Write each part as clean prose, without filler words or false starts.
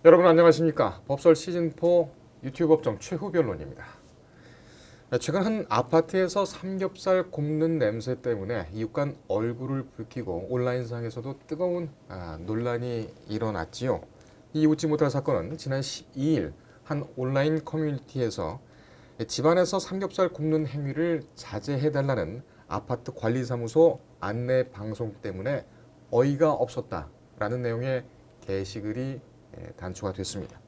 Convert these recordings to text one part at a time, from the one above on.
여러분 안녕하십니까? 법설 시즌4 유튜브 법정 최후 변론입니다. 최근 한 아파트에서 삼겹살 굽는 냄새 때문에 이웃 간 얼굴을 붉히고 온라인상에서도 뜨거운 논란이 일어났지요. 이 웃지 못할 사건은 지난 12일 한 온라인 커뮤니티에서 집안에서 삼겹살 굽는 행위를 자제해달라는 아파트 관리사무소 안내 방송 때문에 어이가 없었다라는 내용의 게시글이 단초가 됐습니다.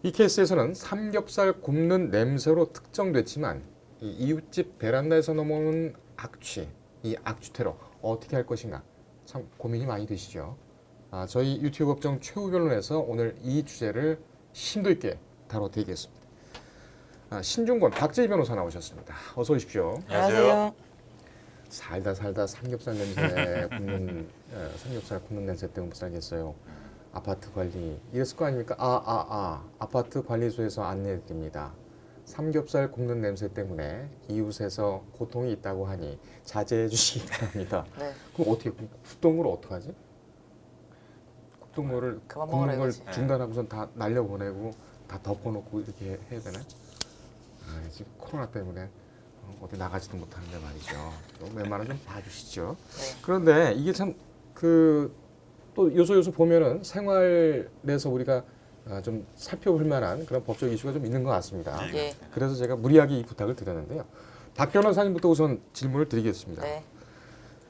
이 케이스에서는 삼겹살 굽는 냄새로 특정됐지만 이 이웃집 베란다에서 넘어오는 악취, 이 악취 테러 어떻게 할 것인가 참 고민이 많이 되시죠. 저희 유튜브 법정 최후 변론에서 오늘 이 주제를 심도 있게 다뤄드리겠습니다. 신중권 박재희 변호사 나오셨습니다. 어서 오십시오. 안녕하세요. 살다 삼겹살 굽는 냄새 때문에 못 살겠어요. 아파트 관리 이랬을 거 아닙니까? 아파트 관리소에서 안내드립니다. 삼겹살 굽는 냄새 때문에 이웃에서 고통이 있다고 하니 자제해 주시기 바랍니다. 네. 그럼 어떻게 굽동물을 어떡하지? 굽동물을 그만 굽는 먹으라 걸 이거지. 중단하고선 다 날려보내고 다 덮어놓고 이렇게 해야 되나? 지금 코로나 때문에 어디 나가지도 못하는데 말이죠. 웬만하면 좀 봐주시죠. 네. 그런데 이게 참 또 요소 보면은 생활에서 우리가 좀 살펴볼 만한 그런 법적 이슈가 좀 있는 것 같습니다. 예. 그래서 제가 무리하게 이 부탁을 드렸는데요. 박 변호사님부터 우선 질문을 드리겠습니다. 네.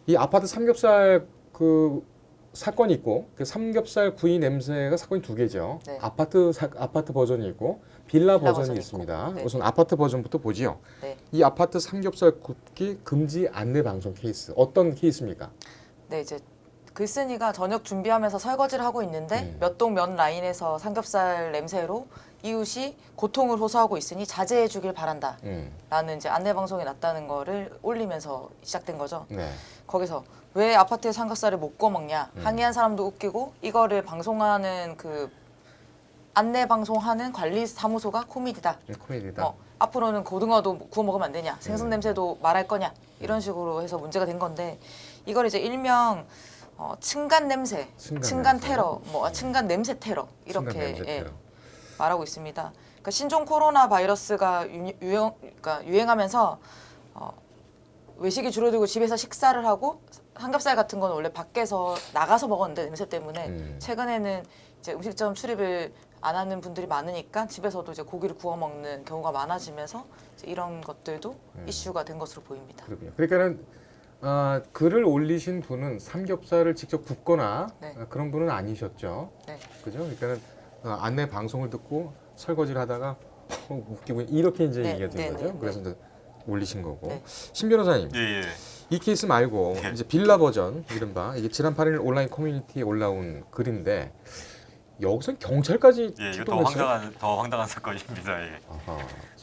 이 아파트 삼겹살 그 사건이 있고 그 삼겹살 구이 냄새가 사건이 두 개죠. 네. 아파트 버전이 있고 빌라 버전이 버전이 있습니다. 있고. 네. 우선 아파트 버전부터 보지요. 네. 이 아파트 삼겹살 굽기 금지 안내 방송 케이스 어떤 케이스입니까? 네, 이제 글쓴이가 저녁 준비하면서 설거지를 하고 있는데 몇 동 몇 라인에서 삼겹살 냄새로 이웃이 고통을 호소하고 있으니 자제해 주길 바란다. 라는 이제 안내 방송이 났다는 거를 올리면서 시작된 거죠. 네. 거기서 왜 아파트에 삼겹살을 못 구워 먹냐 항의한 사람도 웃기고 이거를 방송하는 그 안내 방송하는 관리 사무소가 코미디다. 코미디다. 앞으로는 고등어도 구워 먹으면 안 되냐, 생선 냄새도 말할 거냐 이런 식으로 해서 문제가 된 건데 이걸 이제 일명 층간 냄새, 층간 냄새. 테러, 층간 냄새 테러 이렇게 층간 냄새 테러. 말하고 있습니다. 그러니까 신종 코로나 바이러스가 유행하면서 외식이 줄어들고 집에서 식사를 하고 삼겹살 같은 건 원래 밖에서 나가서 먹었는데 냄새 때문에 최근에는 이제 음식점 출입을 안 하는 분들이 많으니까 집에서도 이제 고기를 구워 먹는 경우가 많아지면서 이제 이런 것들도 이슈가 된 것으로 보입니다. 그렇군요. 그러니까는 글을 올리신 분은 삼겹살을 직접 굽거나 네. 그런 분은 아니셨죠. 네. 그죠? 그러니까는 안내 방송을 듣고 설거지를 하다가 웃기고 이렇게 이제 네, 얘기가 된 네, 거죠. 네, 그래서 이제 올리신 거고. 네. 신 변호사님, 예. 이 케이스 말고 네. 이제 빌라 버전 이른바 이게 지난 8일 온라인 커뮤니티에 올라온 글인데 여기서 경찰까지 예, 이거 출동했어요. 더 황당한 사건입니다. 예. 아하,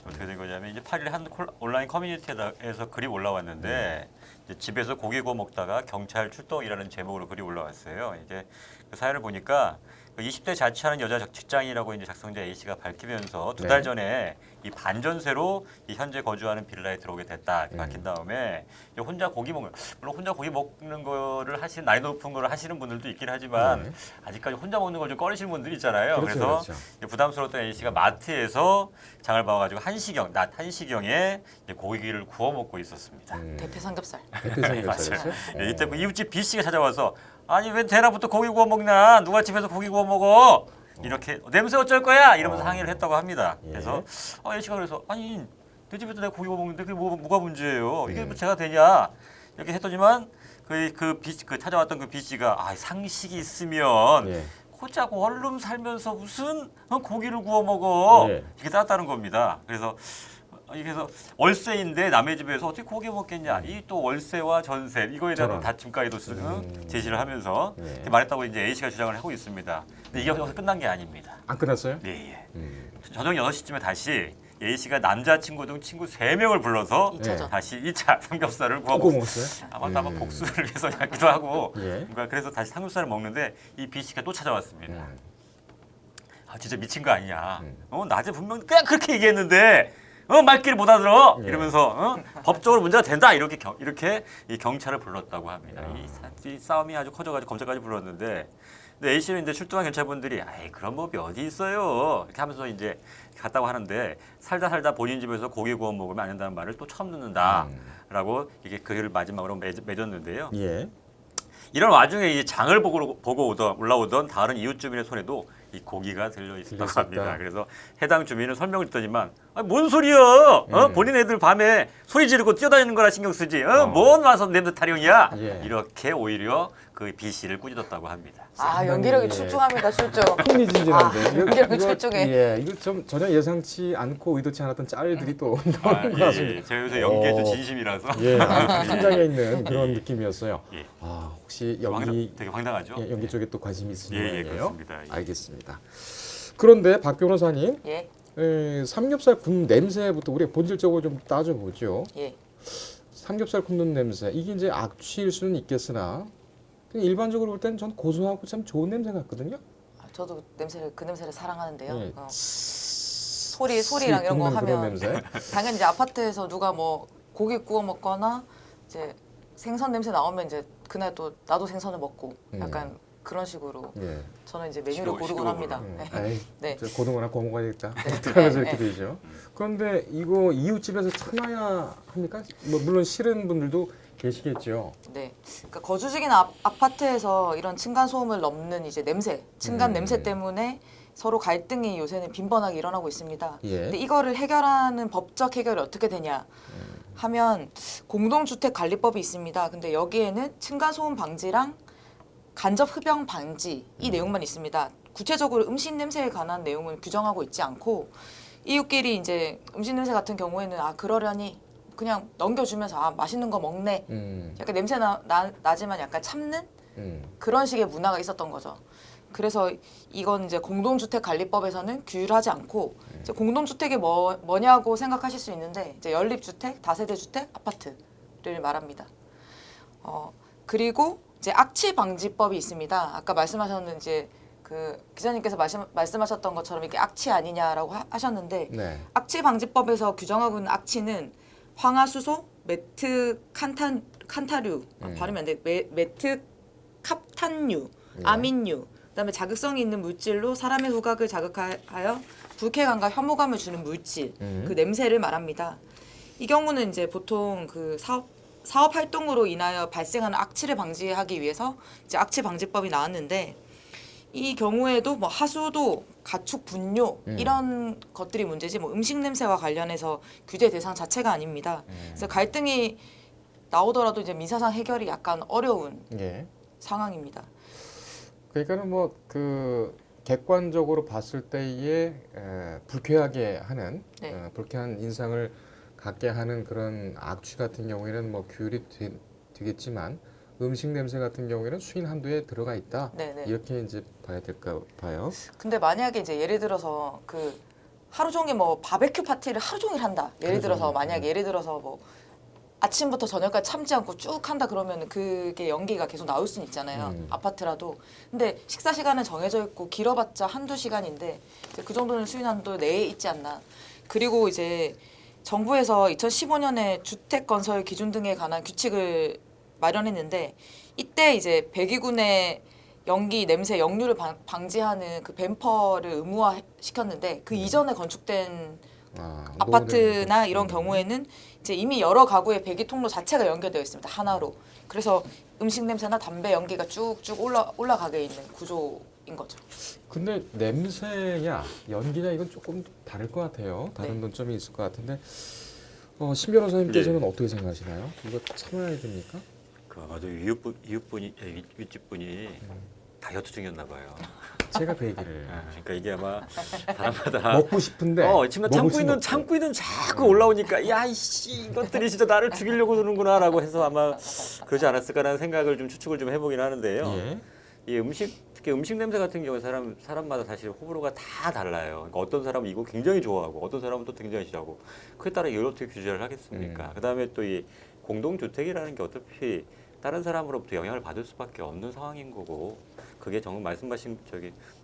어떻게 된 거냐면 이제 8일 한 온라인 커뮤니티에서 글이 올라왔는데 이제 집에서 고기 구워 먹다가 경찰 출동이라는 제목으로 글이 올라왔어요. 이게 그 사연을 보니까 20대 자취하는 여자 직장인이라고 이제 작성자 A 씨가 밝히면서 두 달 네. 전에 이 반전세로 이 현재 거주하는 빌라에 들어오게 됐다 이렇게 밝힌 다음에 이제 혼자 고기 먹는 물론 혼자 고기 먹는 거를 하시는 나이 높은 거를 하시는 분들도 있긴 하지만 네. 아직까지 혼자 먹는 걸 좀 꺼리시는 분들이 있잖아요. 그렇죠, 그래서 그렇죠. 이제 부담스러웠던 A 씨가 마트에서 장을 봐가지고 낮 1시경에 고기를 구워 먹고 있었습니다. 대패 삼겹살. 대패 삼겹살이었어요? 예, 이때 그 이웃집 B 씨가 찾아와서 아니 왜 대낮부터 고기 구워 먹냐? 누가 집에서 고기 구워 먹어? 이렇게 냄새 어쩔 거야? 이러면서 항의를 했다고 합니다. 예. 그래서 A 씨가 그래서 아니 내 집에서 내가 고기 구워 먹는데 그게 뭐가 문제예요? 이게 뭐 제가 되냐? 이렇게 했더니만 그 찾아왔던 그 B 씨가 상식이 있으면 예. 고작 원룸 살면서 무슨 고기를 구워 먹어? 예. 이게 따랐다는 겁니다. 그래서 월세인데 남의 집에서 어떻게 고기 먹겠냐? 이 또 월세와 전세 이거에 대한 저런. 다툼까지도 제시를 하면서 예. 이렇게 말했다고 이제 A 씨가 주장을 하고 있습니다. 근데 이게 여기서 끝난 게 아닙니다. 안 끝났어요? 예. 저녁 6시쯤에 다시 A 씨가 남자친구 등 친구 3명을 불러서 2차전. 다시 2차 삼겹살을 구워 구워 먹었어요. 먹었어요? 아마 복수를 위해서 같기도 하고 예. 그러니까 그래서 다시 삼겹살을 먹는데 이 B 씨가 또 찾아왔습니다. 음. 진짜 미친 거 아니냐? 낮에 분명 그냥 그렇게 얘기했는데 말귀를 못 알아들어 예. 이러면서 법적으로 문제가 된다 이렇게 이 경찰을 불렀다고 합니다. 이 싸움이 아주 커져가지고 검찰까지 불렀는데 근데 A씨는 이제 출동한 경찰분들이 아이 그런 법이 어디 있어요 이렇게 하면서 이제 갔다고 하는데 살다 본인 집에서 고기 구워 먹으면 안 된다는 말을 또 처음 듣는다라고 이게 글을 마지막으로 맺었는데요. 예. 이런 와중에 이 장을 보고 올라오던 다른 이웃 주민의 손에도 이 고기가 들려 있었다고 들렸었다. 합니다. 그래서 해당 주민은 설명을 듣더니만 뭔 소리야? 본인 애들 밤에 소리 지르고 뛰어다니는 거라 신경 쓰지. 뭔 와서 냄새 타령이야? 예. 이렇게 오히려 그 B 씨를 꾸짖었다고 합니다. 아 연기력이 예. 출중합니다. 출중. 흥미진진한데. 연기력이 출중해. 예, 이거 좀 전혀 예상치 않고 의도치 않았던 짤들이 또 나오는 것 예, 같습니다. 예. 제가 요새 연기에 좀 어. 진심이라서 예, 현장에 있는 그런 느낌이었어요. 예. 아, 혹시 연기 되게 황당하죠? 예, 연기 쪽에 또 관심이 있으신 예, 예, 모양이에요? 그렇습니다. 예. 알겠습니다. 그런데 박 변호사님, 예. 삼겹살 굽는 냄새부터 우리가 본질적으로 좀 따져보죠. 예. 삼겹살 굽는 냄새, 이게 이제 악취일 수는 있겠으나 그냥 일반적으로 볼 때는 전 고소하고 참 좋은 냄새 같거든요. 아, 저도 그 냄새를 사랑하는데요. 예. 소리랑 이런 거 굽는 그런 하면 냄새. 당연히 이제 아파트에서 누가 뭐 고기 구워 먹거나 이제 생선 냄새 나오면 이제 그날 또 나도 생선을 먹고 약간 그런 식으로 예. 저는 이제 메뉴를 식욕, 고르곤 식욕으로. 합니다. 에이, 네. 저 고등어나 구워 먹어야겠다. 하면서 네, 이렇게 네. 되죠. 그런데 이거 이웃집에서 참아야 합니까? 뭐 물론 싫은 분들도 계시겠죠. 네. 그러니까 거주 중인 아파트에서 이런 층간 소음을 넘는 이제 냄새, 층간 냄새 때문에 서로 갈등이 요새는 빈번하게 일어나고 있습니다. 예. 근데 이거를 해결하는 법적 해결이 어떻게 되냐 하면 공동주택 관리법이 있습니다. 근데 여기에는 층간 소음 방지랑 간접 흡연 방지 이 내용만 있습니다. 구체적으로 음식 냄새에 관한 내용은 규정하고 있지 않고 이웃끼리 이제 음식 냄새 같은 경우에는 아 그러려니 그냥 넘겨주면서 아 맛있는 거 먹네. 약간 냄새 나지만 약간 참는 그런 식의 문화가 있었던 거죠. 그래서 이건 이제 공동주택관리법에서는 규율하지 않고 이제 공동주택이 뭐냐고 생각하실 수 있는데 이제 연립주택, 다세대주택, 아파트를 말합니다. 그리고 이제 악취방지법이 있습니다. 아까 말씀하셨는 이제 그 기자님께서 말씀하셨던 것처럼 이게 악취 아니냐라고 하셨는데 네. 악취방지법에서 규정하고 있는 악취는 황화수소, 메트칸타류 발음이 안 돼. 메트캅탄류, 아민류, 그다음에 자극성이 있는 물질로 사람의 후각을 자극하여 불쾌감과 혐오감을 주는 물질, 그 냄새를 말합니다. 이 경우는 이제 보통 그 사업 활동으로 인하여 발생하는 악취를 방지하기 위해서 이제 악취 방지법이 나왔는데 이 경우에도 뭐 하수도, 가축 분뇨 이런 것들이 문제지 뭐 음식 냄새와 관련해서 규제 대상 자체가 아닙니다. 그래서 갈등이 나오더라도 이제 민사상 해결이 약간 어려운 예. 상황입니다. 그러니까는 뭐 그 객관적으로 봤을 때에 불쾌하게 하는 네. 불쾌한 인상을 갖게 하는 그런 악취 같은 경우에는 뭐 규율이 되겠지만 음식 냄새 같은 경우에는 수인 한도에 들어가 있다. 네네. 이렇게 이제 봐야 될까 봐요. 근데 만약에 이제 예를 들어서 그 하루 종일 뭐 바베큐 파티를 하루 종일 한다. 예를 들어서 만약에 예를 들어서 뭐 아침부터 저녁까지 참지 않고 쭉 한다 그러면 그게 연기가 계속 나올 수는 있잖아요. 아파트라도. 근데 식사 시간은 정해져 있고 길어봤자 한두 시간인데 이제 그 정도는 수인 한도 내에 있지 않나. 그리고 이제 정부에서 2015년에 주택 건설 기준 등에 관한 규칙을 마련했는데 이때 이제 배기군의 연기, 냄새, 역류를 방지하는 그 뱀퍼를 의무화 시켰는데 그 이전에 건축된 아파트나 이런 경우에는 이제 이미 여러 가구의 배기 통로 자체가 연결되어 있습니다. 하나로. 그래서 음식 냄새나 담배 연기가 쭉쭉 올라가게 있는 구조인 거죠. 근데 냄새냐 연기냐 이건 조금 다를 것 같아요. 다른 네. 논점이 있을 것 같은데 신 변호사님께서는 어떻게 생각하시나요? 이거 참아야 됩니까? 그 아마도 윗집분이 다이어트 중이었나 봐요. 제가 그 얘기를 그러니까 이게 아마 사람마다 먹고 싶은데 지금 먹을 수는 없고. 참고 있는 자꾸 올라오니까 야 이씨 이것들이 진짜 나를 죽이려고 그러는구나라고 해서 아마 그러지 않았을까라는 생각을 좀 추측을 좀 해보긴 하는데요. 예. 이 특히 음식 냄새 같은 경우에 사람마다 사실 호불호가 다 달라요. 그러니까 어떤 사람은 이거 굉장히 좋아하고 어떤 사람은 또 굉장히 싫어하고 그에 따라 이걸 어떻게 규제를 하겠습니까? 그다음에 또 이 공동주택이라는 게 어차피 다른 사람으로부터 영향을 받을 수밖에 없는 상황인 거고 그게 정말 말씀하신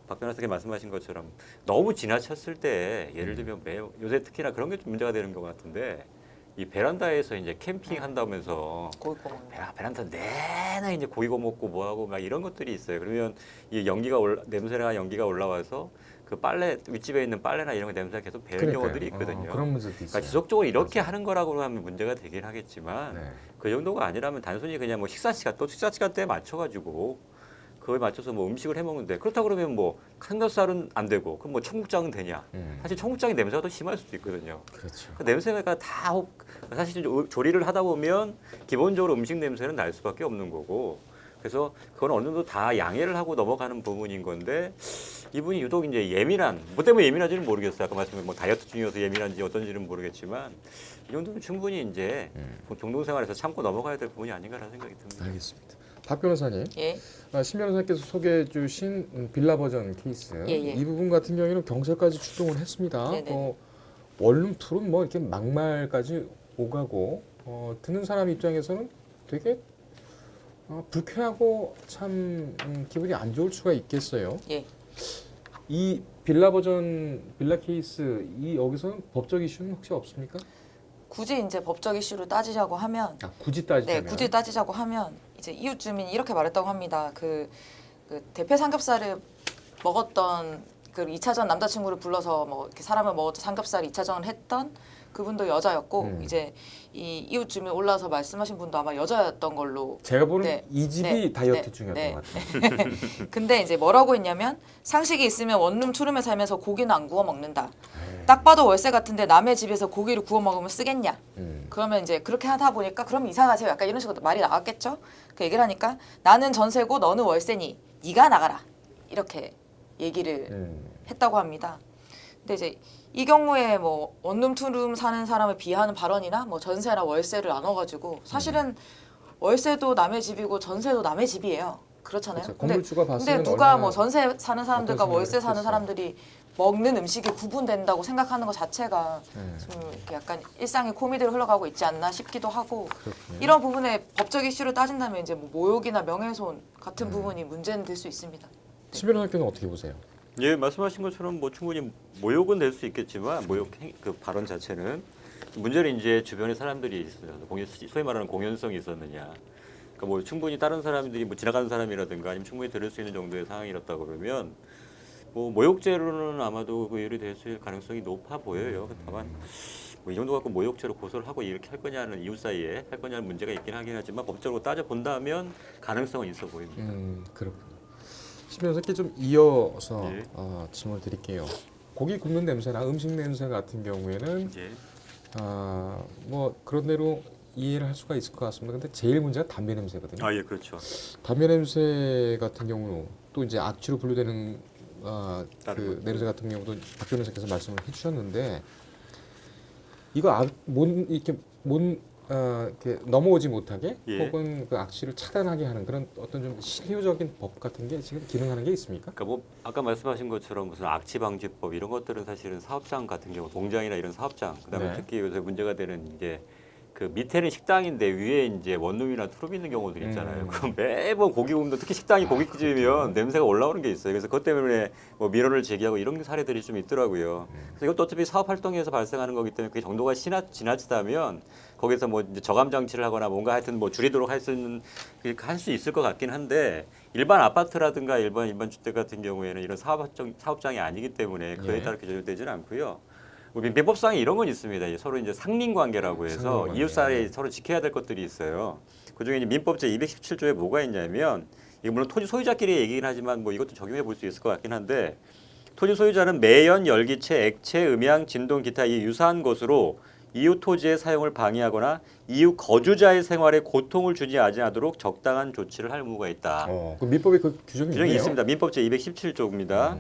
박 변호사께 말씀하신 것처럼 너무 지나쳤을 때 예를 들면 요새 특히나 그런 게 좀 문제가 되는 것 같은데 이 베란다에서 이제 캠핑 한다면서 고기 구워 먹는 거. 베란다 내내 이제 고기 구워 먹고 뭐 하고 막 이런 것들이 있어요. 그러면 이 냄새나 연기가 올라와서 그 빨래 윗집에 있는 빨래나 이런 거 냄새가 계속 배는 경우들이 있거든요. 그런 문제도 있어요. 그러니까 지속적으로 이렇게 하는 거라고 하면 문제가 되긴 하겠지만 네. 그 정도가 아니라면 단순히 그냥 뭐 식사 시간대에 맞춰가지고 그거에 맞춰서 뭐 음식을 해 먹는데 그렇다 그러면 뭐 삼겹살은 안 되고 그럼 뭐 청국장은 되냐? 사실 청국장의 냄새가 더 심할 수도 있거든요. 그렇죠. 그 냄새가 다 사실 조리를 하다 보면 기본적으로 음식 냄새는 날 수밖에 없는 거고 그래서 그건 어느 정도 다 양해를 하고 넘어가는 부분인 건데 이분이 유독 이제 예민한 뭐 때문에 예민한지는 모르겠어요. 아까 말씀드린 뭐 다이어트 중이어서 예민한지 어떤지는 모르겠지만 이 정도면 충분히 이제 공동생활에서 참고 넘어가야 될 부분이 아닌가라는 생각이 듭니다. 알겠습니다. 박 변호사님, 예. 신 변호사께서 소개해 주신 빌라 버전 케이스 예, 예. 이 부분 같은 경우에는 경찰까지 출동을 했습니다. 네네. 원룸 투룸 뭐 이렇게 막말까지 오가고 듣는 사람 입장에서는 되게 불쾌하고 참 기분이 안 좋을 수가 있겠어요. 예. 이 빌라 버전 빌라 케이스 이 여기서는 법적 이슈는 혹시 없습니까? 굳이 이제 법적 이슈로 따지자고 하면 굳이 따지자면 네, 굳이 따지자고 하면 이제 이웃 주민이 이렇게 말했다고 합니다. 그 대패 삼겹살을 먹었던 그 2차전 남자친구를 불러서 뭐 이렇게 사람을 먹었던 삼겹살 2차전을 했던 그분도 여자였고 이제 이 이웃 주민 올라와서 말씀하신 분도 아마 여자였던 걸로 제가 보는 네, 이 집이 네, 다이어트 네, 중이었던 네. 것 같아요. 근데 이제 뭐라고 했냐면 상식이 있으면 원룸 투룸에 살면서 고기는 안 구워 먹는다. 딱 봐도 월세 같은데 남의 집에서 고기를 구워 먹으면 쓰겠냐? 그러면 이제 그렇게 하다 보니까 그럼 이사 가세요. 약간 이런 식으로 말이 나왔겠죠? 그 얘기를 하니까 나는 전세고 너는 월세니 네가 나가라. 이렇게 얘기를 했다고 합니다. 근데 이제 이 경우에 뭐 원룸 투룸 사는 사람을 비하하는 발언이나 뭐 전세나 월세를 나눠가지고 사실은 월세도 남의 집이고 전세도 남의 집이에요. 그렇잖아요. 그렇죠. 건물주가 봤으면 근데 누가 얼마나 뭐 전세 사는 사람들과 어떤 월세 사는 생각을 사람들이 먹는 음식이 구분된다고 생각하는 것 자체가 좀 이렇게 약간 일상의 코미디로 흘러가고 있지 않나 싶기도 하고 그렇군요. 이런 부분에 법적 이슈를 따진다면 이제 뭐 모욕이나 명예훼손 같은 부분이 문제는 될 수 있습니다. 신 변호사께서는 어떻게 보세요? 예, 말씀하신 것처럼 뭐 충분히 모욕은 될 수 있겠지만 그 발언 자체는 문제는 이제 주변에 사람들이 있어요. 소위 말하는 공연성이 있었느냐. 그러니까 뭐 충분히 다른 사람들이 뭐 지나가는 사람이라든가 아니면 충분히 들을 수 있는 정도의 상황이었다 그러면 뭐 모욕죄로는 아마도 그 일이 될 수 있을 가능성이 높아 보여요. 다만 뭐 이 정도 갖고 모욕죄로 고소를 하고 이렇게 할 거냐는 이웃 사이에 할 거냐는 문제가 있긴 하긴 하지만 법적으로 따져 본다면 가능성은 있어 보입니다. 그렇군요. 신 변호사께 좀 이어서 예. 질문을 드릴게요. 고기 굽는 냄새나 음식 냄새 같은 경우에는 이제 뭐 그런 대로 이해를 할 수가 있을 것 같습니다. 근데 제일 문제가 담배 냄새거든요. 예, 그렇죠. 담배 냄새 같은 경우 또 이제 악취로 분류되는 다른 그 것들. 냄새 같은 경우도 박 변호사께서 말씀을 해주셨는데 이거 이렇게 넘어오지 못하게 예. 혹은 그 악취를 차단하게 하는 그런 어떤 좀 실효적인 법 같은 게 지금 기능하는 게 있습니까? 그러니까 뭐 아까 말씀하신 것처럼 무슨 악취 방지법 이런 것들은 사실은 사업장 같은 경우 공장이나 이런 사업장 그다음에 네. 특히 요새 문제가 되는 이제 그 밑에는 식당인데 위에 이제 원룸이나 투룸 있는 경우들 있잖아요. 그럼 매번 고기 굽는데 특히 식당이 고깃집이면 냄새가 올라오는 게 있어요. 그래서 그것 때문에 뭐 민원을 제기하고 이런 사례들이 좀 있더라고요. 그래서 이것도 어차피 사업 활동에서 발생하는 거기 때문에 그게 정도가 지나치다면 거기서 뭐 이제 저감 장치를 하거나 뭔가 하여튼 뭐 줄이도록 할 수 있을 것 같긴 한데 일반 아파트라든가 일반 주택 같은 경우에는 이런 사업장이 아니기 때문에 그에 예. 따라 조절되지는 않고요. 뭐 민법상에 이런 건 있습니다. 서로 이제 상린 관계라고 해서 상린관계. 이웃 사이에 서로 지켜야 될 것들이 있어요. 그중에 이제 민법제 217조에 뭐가 있냐면 이게 물론 토지 소유자끼리 얘기긴 하지만 뭐 이것도 적용해 볼 수 있을 것 같긴 한데 토지 소유자는 매연, 열기체, 액체, 음향, 진동, 기타 이 유사한 것으로 이웃 토지의 사용을 방해하거나 이웃 거주자의 생활에 고통을 주지 아니하도록 적당한 조치를 할 의무가 있다. 그 민법에 그 규정이 규정이 있네요. 있습니다. 민법제 217조입니다.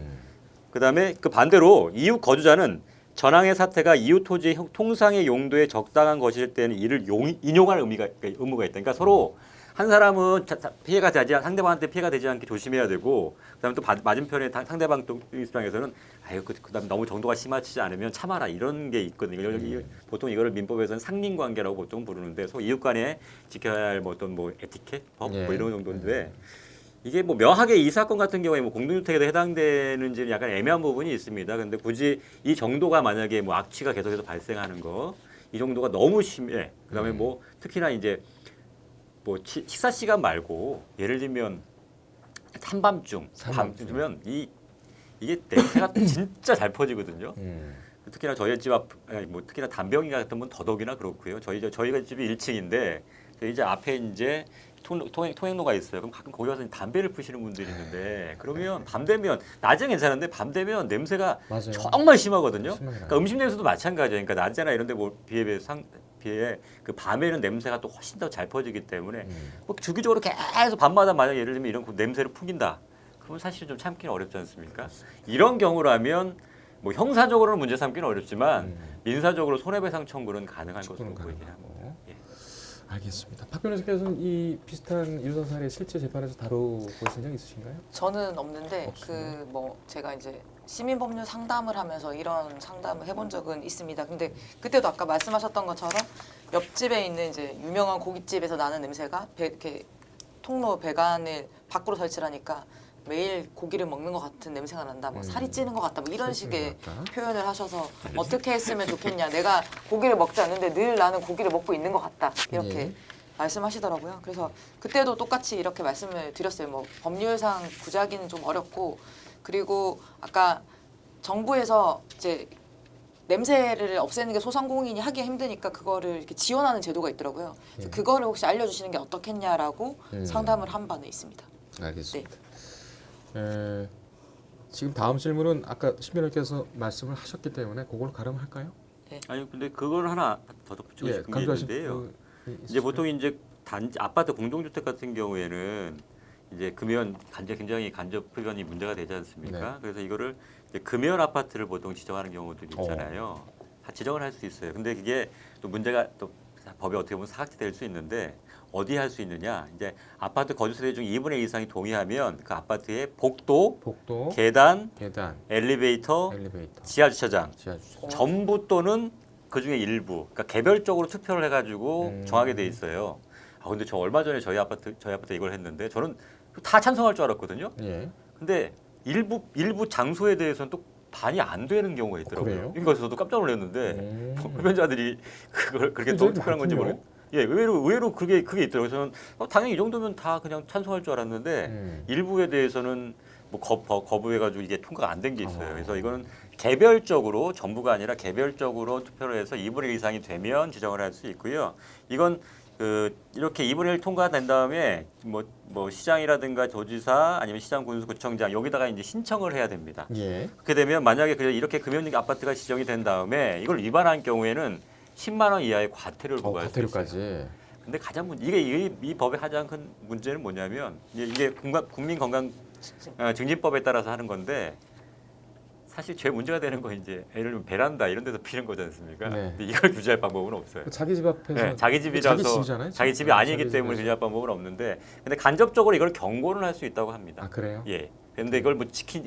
그다음에 그 반대로 이웃 거주자는 전항의 사태가 이웃 토지의 통상의 용도에 적당한 것일 때는 이를 인용할 의무가 있다. 그러니까 서로 한 사람은 피해가 되지 상대방한테 피해가 되지 않게 조심해야 되고 그다음에 또 맞은편에 상대방 입장에서는 그다음 너무 정도가 심하지 않으면 참아라 이런 게 있거든요. 보통 이거를 민법에서는 상린 관계라고 보통 부르는데 서로 이웃 간에 지켜야 할 뭐 어떤 뭐 에티켓 법 뭐 이런 정도인데 이게 뭐 명하게 이 사건 같은 경우에 뭐 공동주택에도 해당되는지는 약간 애매한 부분이 있습니다. 근데 굳이 이 정도가 만약에 뭐 악취가 계속해서 발생하는 거 이 정도가 너무 심해. 그다음에 뭐 특히나 이제 뭐 식사 시간 말고 예를 들면 한밤중 밤쯤이면 이게 냄새가 진짜 잘 퍼지거든요. 특히나 저희 집 앞, 아니, 뭐 특히나 담병이 같은 분 더더욱이나 그렇고요. 저희가 집이 1층인데 이제 앞에 이제 통행로가 있어요. 그럼 가끔 거기 와서 담배를 피시는 분들이 있는데 그러면 밤 되면 낮엔 괜찮은데 밤 되면 냄새가 맞아요. 정말 심하거든요. 심하게 그러니까 음식 냄새도 마찬가지예요. 그러니까 낮에나 이런 데 비해 그 밤에는 냄새가 또 훨씬 더 잘 퍼지기 때문에 뭐 주기적으로 계속 밤마다 만약 예를 들면 이런 냄새를 풍긴다. 그러면 사실 좀 참기는 어렵지 않습니까? 이런 경우라면 뭐 형사적으로는 문제 삼기는 어렵지만 민사적으로 손해배상 청구는 가능한 것으로 보이긴 합니다. 예. 알겠습니다. 박 변호사께서는 이 비슷한 유사 사례 실제 재판에서 다뤄보신 적 있으신가요? 저는 없는데 없습니다. 그 뭐 제가 이제 시민법률 상담을 하면서 이런 상담을 해본 적은 있습니다. 근데 그때도 아까 말씀하셨던 것처럼 옆집에 있는 이제 유명한 고깃집에서 나는 냄새가 이렇게 통로 배관을 밖으로 설치하니까 매일 고기를 먹는 것 같은 냄새가 난다. 뭐 살이 찌는 것 같다. 뭐 이런 살이 찌는 식의 것 같다. 표현을 하셔서 어떻게 했으면 좋겠냐. 내가 고기를 먹지 않는데 늘 나는 고기를 먹고 있는 것 같다. 이렇게 예. 말씀하시더라고요. 그래서 그때도 똑같이 이렇게 말씀을 드렸어요. 뭐 법률상 구자기는 좀 어렵고 그리고 아까 정부에서 이제 냄새를 없애는 게 소상공인이 하기 힘드니까 그거를 이렇게 지원하는 제도가 있더라고요. 그래서 예. 그거를 혹시 알려주시는 게 어떻겠냐라고 상담을 한 바는 있습니다. 알겠습니다. 지금 다음 질문은 아까 신변호께서 말씀을 하셨기 때문에 그걸 가름할까요? 아니 근데 그걸 하나 더 덧붙이고 싶은 게 강조하신 있는데요. 부분이 이제 있으실까요? 보통 이제 아파트 공동주택 같은 경우에는 이제 금연 굉장히 간접 흡연이 문제가 되지 않습니까? 네. 그래서 이거를 이제 금연 아파트를 보통 지정하는 경우들이 있잖아요. 지정을 할 수 있어요. 근데 그게 또 문제가 또 법에 어떻게 보면 사각지대일 수 있는데 어디 할 수 있느냐? 이제 아파트 거주 세대 중 2분의 1 이상이 동의하면 그 아파트의 복도, 계단, 엘리베이터, 지하 주차장 전부 또는 그 중에 일부, 그러니까 개별적으로 투표를 해가지고 정하게 돼 있어요. 아 근데 저 얼마 전에 저희 아파트 이걸 했는데 저는 다 찬성할 줄 알았거든요. 예. 근데 일부 장소에 대해서는 또 반이 안 되는 경우가 있더라고요. 그래요? 그러니까 저도 깜짝 놀랐는데 흡연자들이 그걸 그렇게 그게 투표한 건지 많군요. 모르. 예, 의외로 그게 있더라고요. 저는 당연히 이 정도면 다 그냥 찬성할 줄 알았는데 일부에 대해서는 뭐 거부해가지고 이게 통과가 안 된 게 있어요. 그래서 이거는 개별적으로 전부가 아니라 개별적으로 투표를 해서 2분의 1 이상이 되면 지정을 할 수 있고요. 이건 이렇게 2분의 1 통과된 다음에 뭐 시장이라든가 도지사 아니면 시장 군수구청장 여기다가 이제 신청을 해야 됩니다. 예. 그렇게 되면 만약에 이렇게 금연 아파트가 지정이 된 다음에 이걸 위반한 경우에는 10만 원 이하의 과태료를 부과할 수 있어요. 과태료까지. 근데 가장 이 법의 가장 큰 문제는 뭐냐면 이게 국민건강 증진법에 따라서 하는 건데 사실 제일 문제가 되는 건 이제 예를 들면 베란다 이런 데서 피는 거지 않습니까? 네. 근데 이걸 규제할 방법은 없어요. 자기 집 앞에서 네, 자기 집이라서 자기 집이잖아요. 자기 집이 아니기 자기 때문에 집에서. 규제할 방법은 없는데 근데 간접적으로 이걸 경고는 할 수 있다고 합니다. 아 그래요? 예. 근데 이걸 뭐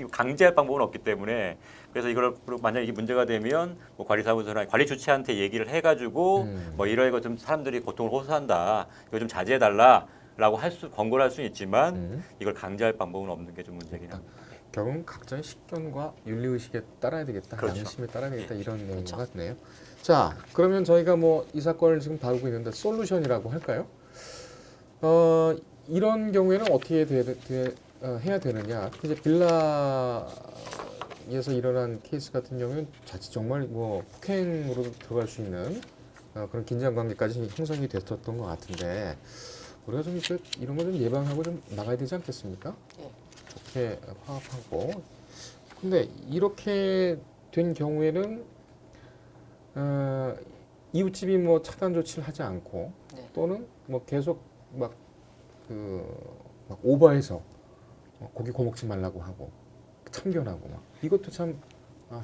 강제할 방법은 없기 때문에 그래서 이걸 만약 이게 문제가 되면 뭐 관리사무소나 관리 주체한테 얘기를 해가지고 뭐 이거 좀 사람들이 고통을 호소한다. 이거 좀 자제해달라라고 권고를 할 수는 있지만 이걸 강제할 방법은 없는 게 좀 문제긴 합니다. 결국은 각자의 식견과 윤리의식에 따라야 되겠다, 그렇죠. 양심에 따라야 되겠다 이런 내용인 그렇죠. 것 같네요. 자, 그러면 저희가 뭐 이 사건을 지금 다루고 있는데 솔루션이라고 할까요? 이런 경우에는 어떻게 해야 되느냐? 이제 빌라에서 일어난 케이스 같은 경우는 자칫 정말 뭐 폭행으로 들어갈 수 있는 그런 긴장 관계까지 형성이 됐었던 것 같은데 우리가 좀 이런 거 좀 예방하고 좀 나가야 되지 않겠습니까? 예. 좋게 화합하고. 근데 이렇게 된 경우에는 이웃집이 뭐 차단 조치를 하지 않고 네. 또는 뭐 계속 막 오버해서 고기 고먹지 말라고 하고 참견하고 막 이것도 참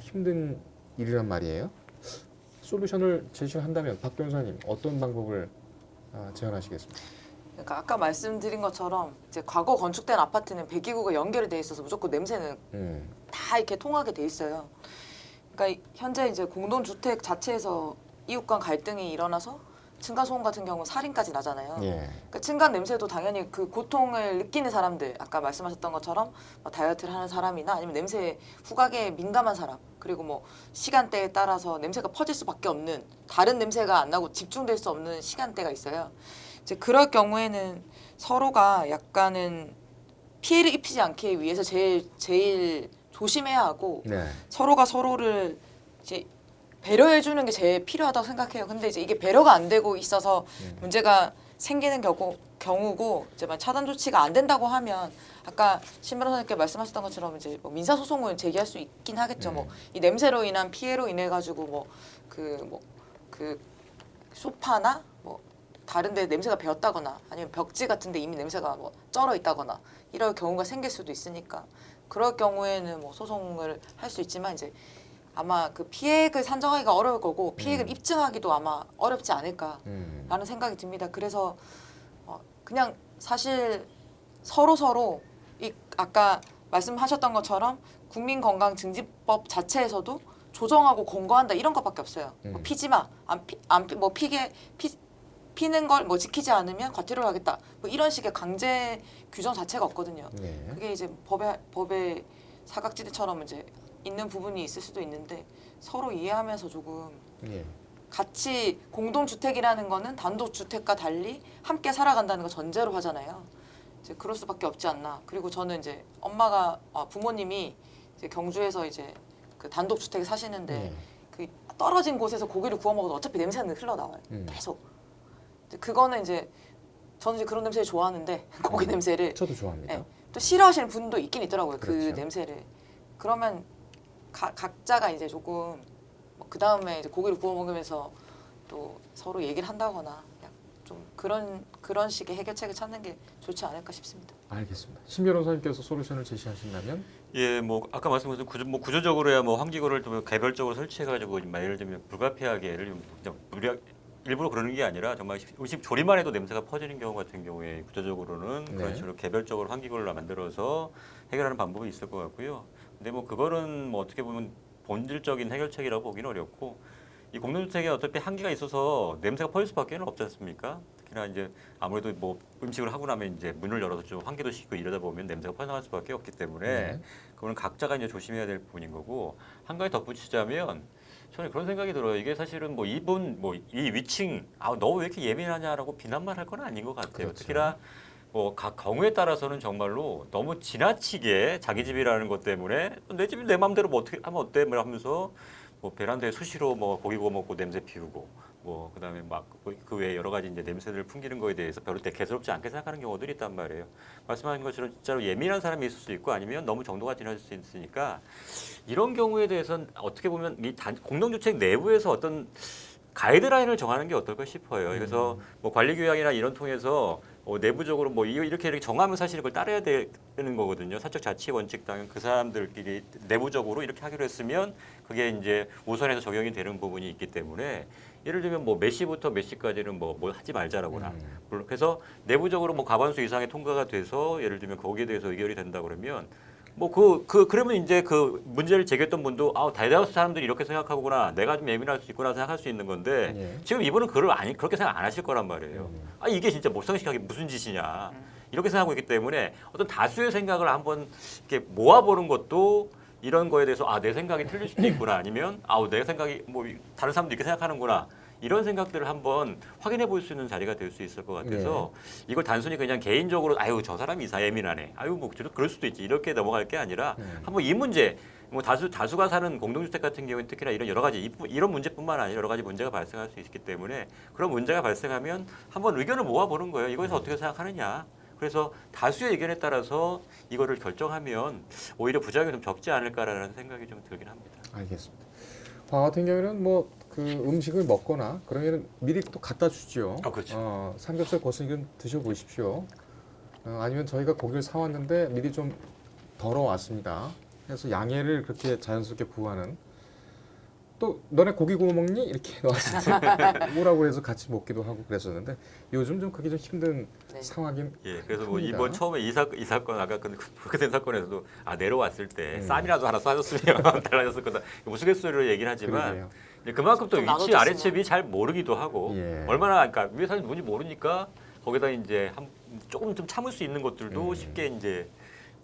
힘든 일이란 말이에요. 솔루션을 제시한다면 박 변호사님 어떤 방법을 제안하시겠습니까? 그러니까 아까 말씀드린 것처럼 이제 과거 건축된 아파트는 배기구가 연결이 돼 있어서 무조건 냄새는 다 이렇게 통하게 돼 있어요. 그러니까 현재 이제 공동주택 자체에서 이웃 간 갈등이 일어나서 층간소음 같은 경우 살인까지 나잖아요. 예. 그러니까 층간 냄새도 당연히 그 고통을 느끼는 사람들, 아까 말씀하셨던 것처럼 뭐 다이어트를 하는 사람이나 아니면 냄새 후각에 민감한 사람, 그리고 뭐 시간대에 따라서 냄새가 퍼질 수밖에 없는, 다른 냄새가 안 나고 집중될 수 없는 시간대가 있어요. 이제 그럴 경우에는 서로가 약간은 피해를 입히지 않기 위해서 제일 조심해야 하고, 네. 서로가 서로를 이제 배려해 주는 게 제일 필요하다고 생각해요. 근데 이제 이게 배려가 안 되고 있어서 문제가 생기는 경우고, 이제 만 차단 조치가 안 된다고 하면 아까 신 변호사님께 말씀하셨던 것처럼 이제 뭐 민사 소송을 제기할 수 있긴 하겠죠. 뭐 이 냄새로 인한 피해로 인해 가지고 그 소파나 뭐 다른 데 냄새가 배었다거나 아니면 벽지 같은 데 이미 냄새가 뭐 쩔어 있다거나 이럴 경우가 생길 수도 있으니까, 그럴 경우에는 뭐 소송을 할 수 있지만 이제 아마 그 피해액을 산정하기가 어려울 거고 피해액을 입증하기도 아마 어렵지 않을까라는 생각이 듭니다. 그래서 그냥 사실 서로 이 아까 말씀하셨던 것처럼 국민건강증진법 자체에서도 조정하고 권고한다 이런 것밖에 없어요. 뭐 피지 마, 뭐 피는 걸 뭐 지키지 않으면 과태료를 하겠다. 뭐 이런 식의 강제 규정 자체가 없거든요. 네. 그게 이제 법의 사각지대처럼 이제 있는 부분이 있을 수도 있는데, 서로 이해하면서 조금 예. 같이 공동주택이라는 거는 단독주택과 달리 함께 살아간다는 거 전제로 하잖아요. 이제 그럴 수밖에 없지 않나. 그리고 저는 이제 부모님이 이제 경주에서 이제 그 단독주택에 사시는데 예. 그 떨어진 곳에서 고기를 구워 먹어도 어차피 냄새는 흘러나와요. 계속. 근데 그거는 이제 저는 이제 그런 냄새를 좋아하는데 고기 냄새를 저도 좋아합니다. 예, 또 싫어하시는 분도 있긴 있더라고요. 그 그렇죠. 냄새를. 그러면 각자가 이제 조금 그 다음에 이제 고기를 구워 먹으면서 또 서로 얘기를 한다거나 좀 그런 식의 해결책을 찾는 게 좋지 않을까 싶습니다. 알겠습니다. 신 변호사님께서 솔루션을 제시하신다면? 예, 뭐 아까 말씀하신 구조적으로야 뭐 환기구를 좀 개별적으로 설치해가지고 예를 들면 불가피하게 예를 들면 그냥 일부러 그러는 게 아니라 정말 음식 조리만 해도 냄새가 퍼지는 경우 같은 경우에 구조적으로는 그런 식으로 개별적으로 환기구를 만들어서 해결하는 방법이 있을 것 같고요. 근데 뭐 그거는 뭐 어떻게 보면 본질적인 해결책이라고 보기는 어렵고, 이 공동주택에 어차피 한계가 있어서 냄새가 퍼질 수밖에 없지 않습니까? 특히나 이제 아무래도 뭐 음식을 하고 나면 이제 문을 열어서 좀 환기도 시키고 이러다 보면 냄새가 퍼져나갈 수밖에 없기 때문에 그거는 각자가 이제 조심해야 될 부분인 거고, 한 가지 덧붙이자면 저는 그런 생각이 들어요. 이게 사실은 뭐 이분 뭐 이 위층 너 왜 이렇게 예민하냐라고 비난만 할 건 아닌 것 같아요. 그렇죠. 특히나 뭐 각 경우에 따라서는 정말로 너무 지나치게 자기 집이라는 것 때문에 내 집이 내 마음대로 뭐 어떻게 하면 어때 뭐 하면서 뭐 베란다에 수시로 뭐 고기 구워 먹고 냄새 피우고 뭐 그다음에 막 그 외에 여러 가지 이제 냄새를 풍기는 거에 대해서 별로 대개스럽지 않게 생각하는 경우들이 있단 말이에요. 말씀하신 것처럼 진짜로 예민한 사람이 있을 수 있고 아니면 너무 정도가 지나칠 수 있으니까 이런 경우에 대해서는 어떻게 보면 이 공동주택 내부에서 어떤 가이드라인을 정하는 게 어떨까 싶어요. 그래서 뭐 관리규약이나 이런 통해서 내부적으로 뭐 이렇게 정하면 사실 그걸 따라야 되는 거거든요. 사적 자치 원칙 당연 그 사람들끼리 내부적으로 이렇게 하기로 했으면 그게 이제 우선해서 적용이 되는 부분이 있기 때문에, 예를 들면 뭐 몇 시부터 몇 시까지는 뭐 하지 말자라거나 그래서 내부적으로 뭐 과반수 이상의 통과가 돼서 예를 들면 거기에 대해서 의결이 된다 그러면 뭐 그러면 이제 그 문제를 제기했던 분도 대다수 사람들이 이렇게 생각하구나, 내가 좀 예민할 수 있구나 생각할 수 있는 건데 지금 이분은 그렇게 생각 안 하실 거란 말이에요. 이게 진짜 몰상식하게 무슨 짓이냐 이렇게 생각하고 있기 때문에 어떤 다수의 생각을 한번 이렇게 모아보는 것도 이런 거에 대해서 내 생각이 틀릴 수도 있구나, 아니면 내 생각이 뭐 다른 사람도 이렇게 생각하는구나, 이런 생각들을 한번 확인해 볼 수 있는 자리가 될 수 있을 것 같아서 이걸 단순히 그냥 개인적으로 저 사람이 예민하네, 뭐 그럴 수도 있지 이렇게 넘어갈 게 아니라 한번 이 문제, 뭐 다수가 사는 공동주택 같은 경우는 특히나 이런 여러 가지 이런 문제뿐만 아니라 여러 가지 문제가 발생할 수 있기 때문에 그런 문제가 발생하면 한번 의견을 모아보는 거예요. 이거에서 어떻게 생각하느냐. 그래서 다수의 의견에 따라서 이거를 결정하면 오히려 부작용이 좀 적지 않을까라는 생각이 좀 들긴 합니다. 알겠습니다. 같은 경우에는 뭐 그 음식을 먹거나 그러면 미리 또 갖다 주죠. 그렇죠. 삼겹살 거스름 드셔보십시오. 아니면 저희가 고기를 사왔는데 미리 좀 덜어왔습니다. 그래서 양해를 그렇게 자연스럽게 구하는. 또 너네 고기 구워 먹니? 이렇게 나왔을 때 오라고 해서 같이 먹기도 하고 그랬었는데 요즘 좀 그게 좀 힘든 상황인. 예, 그래서 뭐 큽니다. 이번 처음에 이 사건 아까 그렇게 된 사건에서도 내려왔을 때 쌈이라도 하나 쏴줬으면 달라졌을 거다 우스갯소리로 얘기를 하지만 그만큼 또 좀 위치 나눠줬으면. 아래첩이 잘 모르기도 하고 예. 얼마나 그러니까 위에 사는 누군지 모르니까 거기다 이제 조금 좀 참을 수 있는 것들도 음. 쉽게 이제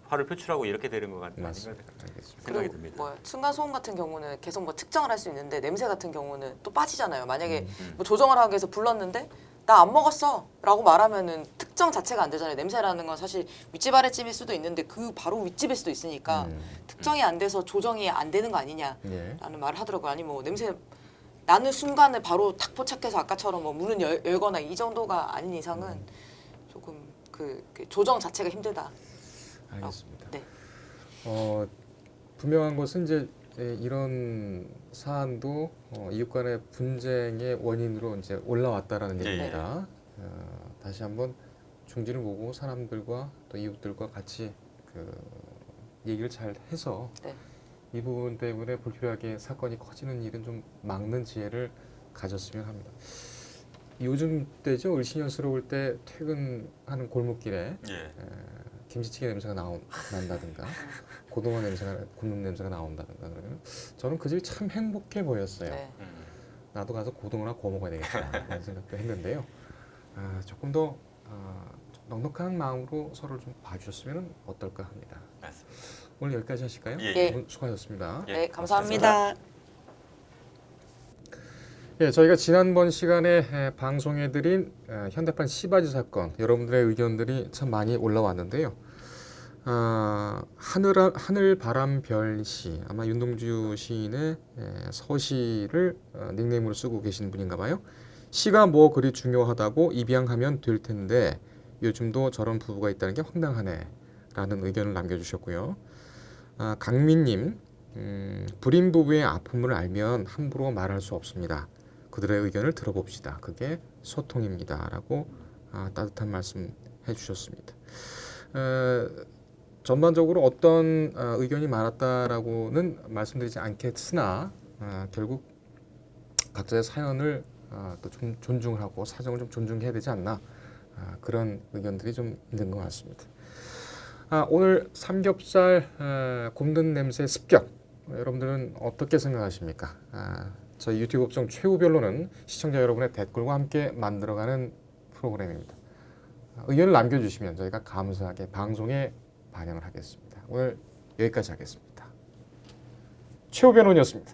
화를 표출하고 이렇게 되는 것 같아요. 맞습니다. 알겠습니다. 생각이 그리고 듭니다. 뭐 층간 소음 같은 경우는 계속 뭐 측정을 할 수 있는데 냄새 같은 경우는 또 빠지잖아요. 만약에 뭐 조정을 하기 위해서 불렀는데 나 안 먹었어라고 말하면은 특정 자체가 안 되잖아요. 냄새라는 건 사실 윗집 아랫집일 수도 있는데 그 바로 윗집일 수도 있으니까 특정이 안 돼서 조정이 안 되는 거 아니냐라는 예. 말을 하더라고요. 아니 뭐 냄새 나는 순간에 바로 탁 포착해서 아까처럼 뭐 문을 열거나 이 정도가 아닌 이상은 조금 그 조정 자체가 힘들다. 알겠습니다. 네. 분명한 것은 이제 이런 사안도 이웃 간의 분쟁의 원인으로 이제 올라왔다라는 네. 얘기입니다. 다시 한번 중지를 보고 사람들과 또 이웃들과 같이 그 얘기를 잘 해서 네. 이 부분 때문에 불필요하게 사건이 커지는 일은 좀 막는 지혜를 가졌으면 합니다. 요즘 때죠. 을씨년스러울 때 퇴근하는 골목길에 예. 김치찌개 냄새가 난다든가 고등어 냄새가 굽는 냄새가 나온다든가 그러면 저는 그 집이 참 행복해 보였어요. 네. 나도 가서 고등어나 구워 먹어야 되겠다 이런 생각도 했는데요. 조금 더 넉넉한 마음으로 서로를 좀 봐주셨으면 어떨까 합니다. 맞습니다. 오늘 여기까지 하실까요? 예, 예. 오늘 수고하셨습니다. 예, 네, 감사합니다. 예, 저희가 지난번 시간에 방송해드린 현대판 시바지 사건 여러분들의 의견들이 참 많이 올라왔는데요. 하늘 바람 별시 아마 윤동주 시인의 서시를 닉네임으로 쓰고 계신 분인가 봐요. 시가 뭐 그리 중요하다고 입양하면 될 텐데 요즘도 저런 부부가 있다는 게 황당하네 라는 의견을 남겨주셨고요. 강민님 불임 부부의 아픔을 알면 함부로 말할 수 없습니다. 그들의 의견을 들어봅시다. 그게 소통입니다. 라고 따뜻한 말씀 해주셨습니다. 전반적으로 어떤 의견이 많았다라고는 말씀드리지 않겠으나 결국 각자의 사연을 또 좀 존중을 하고 사정을 좀 존중해야 되지 않나 그런 의견들이 좀 있는 것 같습니다. 오늘 삼겹살 굽는 냄새 습격 여러분들은 어떻게 생각하십니까? 저희 유튜브 업종 최후 변론은 시청자 여러분의 댓글과 함께 만들어가는 프로그램입니다. 의견을 남겨주시면 저희가 감사하게 방송에 반영을 하겠습니다. 오늘 여기까지 하겠습니다. 최후 변론이었습니다.